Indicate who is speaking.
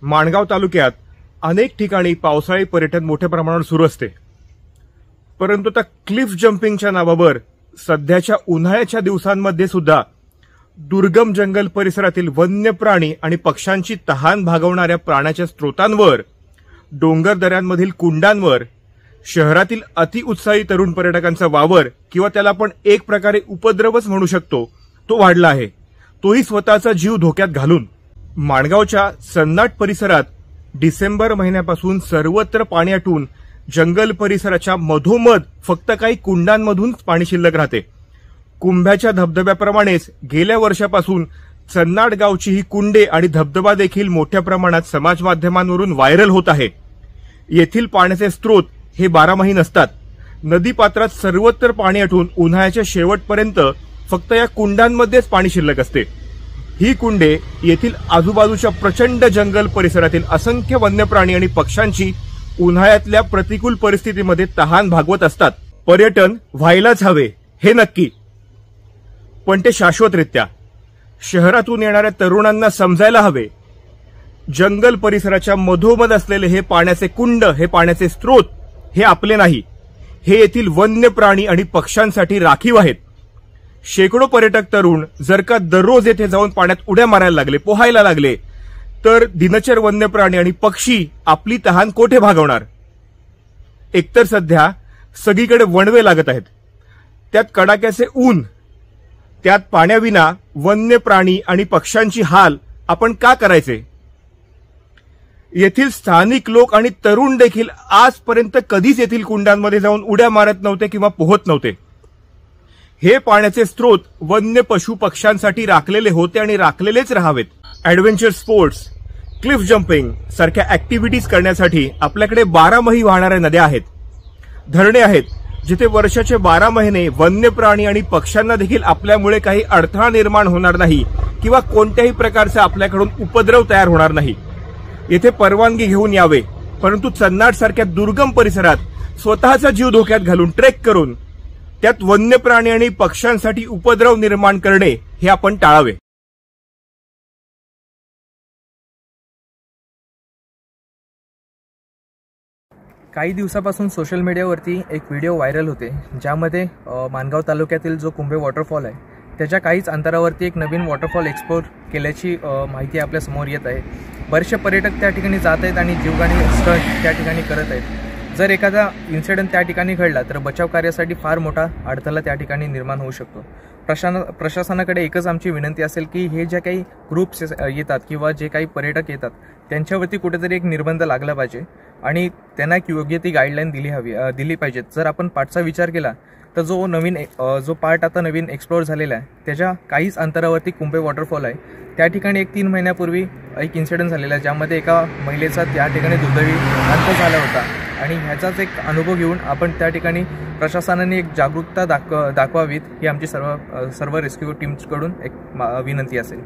Speaker 1: माणगाव तालुक्यात अनेक ठिकाणी पावसाळी पर्यटन मोठ्या प्रमाणावर सुरू असते, परंतु त्या क्लिफ जम्पिंगच्या नावावर सध्याच्या उन्हाळ्याच्या दिवसांमध्ये सुद्धा दुर्गम जंगल परिसरातील वन्य प्राणी आणि पक्ष्यांची तहान भागवणाऱ्या प्राण्याच्या स्रोतांवर, डोंगर दऱ्यांमधील कुंडांवर शहरातील अतिउत्साही तरुण पर्यटकांचा वावर किंवा त्याला आपण एक प्रकारे उपद्रवच म्हणू शकतो तो वाढला आहे, तोही स्वतःचा जीव धोक्यात घालून। माणगावच्या सन्नाट परिसरात डिसेंबर महिन्यापासून सर्वत्र पाणी आटून जंगल परिसराच्या मधोमध फक्त काही कुंडांमधून पाणी शिल्लक राहते। कुंभ्याच्या धबधब्याप्रमाणेच गेल्या वर्षापासून सन्नाट गावची ही कुंडे आणि धबधबा देखील मोठ्या प्रमाणात समाज माध्यमांवरून व्हायरल होत आहे। येथील पाण्याचे स्रोत हे बारामाही नसतात। नदीपात्रात सर्वत्र पाणी आटून उन्हाळ्याच्या शेवटपर्यंत फक्त या कुंडांमध्येच पाणी शिल्लक असते। ही कुंडे येथील आजूबाजूच्या प्रचंड जंगल परिसरातील असंख्य वन्य प्राणी आणि पक्ष्यांची उन्हाळ्यातल्या प्रतिकूल परिस्थितीमध्ये तहान भागवत असतात। पर्यटन व्हायलाच हवे हे नक्की, पण ते शाश्वतरित्या। शहरातून येणाऱ्या तरुणांना समजायला हवे, जंगल परिसराच्या मधोमध असलेले हे पाण्याचे कुंड, हे पाण्याचे स्रोत हे आपले नाही, हे येथील वन्य प्राणी आणि पक्ष्यांसाठी राखीव आहेत। शेकडो पर्यटक तरुण जर का दररोज येथे जाऊन पाण्यात उड्या मारायला लागले, पोहायला लागले, तर दिनचर वन्य प्राणी आणि पक्षी आपली तहान कोठे भागवणार? एकतर सध्या सगळीकडे वणवे लागत आहेत, त्यात कडाक्याचे ऊन, त्यात पाण्याविना वन्य प्राणी आणि पक्ष्यांची हाल आपण का करायचे? येथील स्थानिक लोक आणि तरुण देखील आजपर्यंत कधीच येथील कुंडांमध्ये जाऊन उड्या मारत नव्हते किंवा पोहत नव्हते। हे पाण्याचे स्रोत वन्य पशु पक्ष्यांसाठी राखलेले होते आणि राखलेलेच राहावेत। ॲडव्हेंचर स्पोर्ट्स, क्लिफ जम्पिंग सारख्या ऍक्टिव्हिटीज करण्यासाठी आपल्याकडे बारामाही वाहणाऱ्या नद्या आहेत, धरणे आहेत, जिथे वर्षाचे 12 महिने वन्य प्राणी आणि पक्ष्यांना देखील आपल्यामुळे काही अडथळा निर्माण होणार नाही किंवा कोणत्याही प्रकारचा आपल्याकडून उपद्रव तयार होणार नाही। येथे परवानगी घेऊन यावे, परंतु चन्नाट सारख्या दुर्गम परिसरात स्वतःचा जीव धोक्यात घालून ट्रेक करून त्यात वन्य प्राणी आणि पक्ष्यांसाठी उपद्रव निर्माण करणे हे आपण टाळावे।
Speaker 2: काही दिवसापासून सोशल मीडियावरती एक व्हिडिओ व्हायरल होते, ज्यामध्ये माणगाव तालुक्यातील जो कुंभे वॉटरफॉल आहे त्याच्या काहीच अंतरावरती एक नवीन वॉटरफॉल एक्सप्लोर केल्याची माहिती आपल्या समोर येत आहे। बरेचसे पर्यटक त्या ठिकाणी जात आहेत आणि जीवघेणी स्टंट त्या ठिकाणी करत आहेत। जर एखादा इन्सिडेंट त्या ठिकाणी घडला तर बचाव कार्यासाठी फार मोठा अडथळा त्या ठिकाणी निर्माण होऊ शकतो। प्रशासनाकडे एकच आमची विनंती असेल की हे जे काही ग्रुप्स येतात किंवा जे काही पर्यटक येतात त्यांच्यावरती कुठेतरी एक निर्बंध लागला पाहिजे आणि त्यांना एक योग्य ती गाईडलाईन दिली पाहिजेत। जर आपण पार्टचा विचार केला तर जो पार्ट आता नवीन एक्सप्लोर झालेला आहे त्याच्या काहीच अंतरावरती कुंभे वॉटरफॉल आहे, त्या ठिकाणी एक 3 महिन्यापूर्वी एक इन्सिडेंट झालेला आहे, ज्यामध्ये एका महिलेचा त्या ठिकाणी दुर्दैवी अंत झाला होता आणि ह्याचाच एक अनुभव घेऊन आपण त्या ठिकाणी प्रशासनाने एक जागरूकता दाखवावीत ही आमची सर्व रेस्क्यू टीम्सकडून एक विनंती असेल।